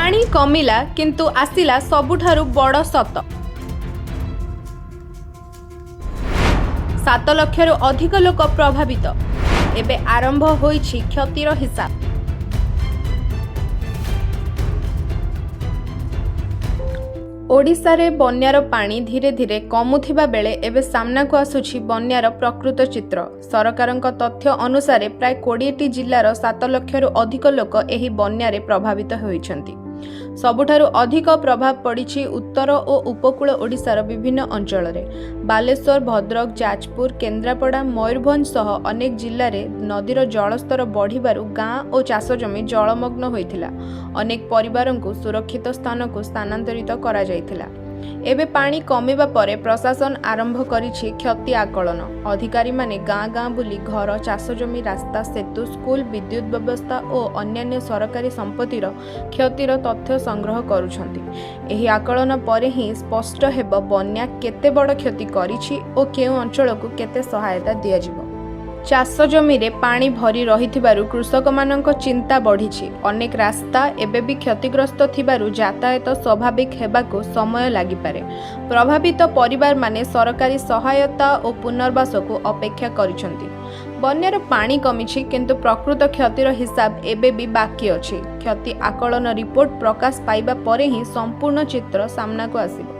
पानी कमिला किंतु आसिला सबुठारु बड़ सत। 7 लक्षरु अधिक लोक प्रभावित। एबे आरंभ होईछि क्षतिर हिसाब। ओडिशा रे बन्यार पानी धीरे धीरे कमुथिबा बेले एबे सामना को आसुछि बन्यार प्रकृत चित्र। सरकारक तथ्य अनुसार प्राय 20टी जिल्लार 7 लक्षरु अधिक लोक एही बन्यारे प्रभावित होइछन्ति। सबुठारु अधिक प्रभाव पड़िछि उत्तर और उपकूल ओडिशार विभिन्न अंचल रे। बालेश्वर, भद्रक, जाजपुर, केन्द्रापड़ा, मयूरभंज सह अनेक जिल्ला रे नदीर जलस्तर बढ़िबारु गाँ और चाष जमी जलमग्न होइथिला। अनेक परिवारंकु सुरक्षित स्थान को स्थानांतरित करा जाइथिला। एबे पानी कमिबा परे प्रशासन आरंभ करिछि क्षति आकलन। अधिकारी माने गाँ गाँ बुली घर, चाष जमी, रास्ता, सेतु, स्कूल, विद्युत व्यवस्था और अन्यान्य सरकारी संपत्तिर क्षतिर तथ्य संग्रह करुछन्ति। एही आकलन परे ही स्पष्ट हेब बन्या केते बड़ क्षति करिछि और केउ अंचल को केते सहायता दिया जिवो। चाष जमी रे पानी भरी रहिथिबारु कृषक मानक चिंता बढ़िछि। अनेक रास्ता एबे भी क्षतिग्रस्त थिबारु यातायात स्वाभाविक हेबाको समय लागि पारे। प्रभावित परिवार माने सरकारी सहायता और पुनर्वास को अपेक्षा करिसंति। बन्यार पानी कमिछि किंतु प्रकृत क्षतिर हिसाब एबे भी बाकी अछि। क्षति आकलन रिपोर्ट प्रकाश पाइबा परे ही संपूर्ण चित्र सामना को आसिबो।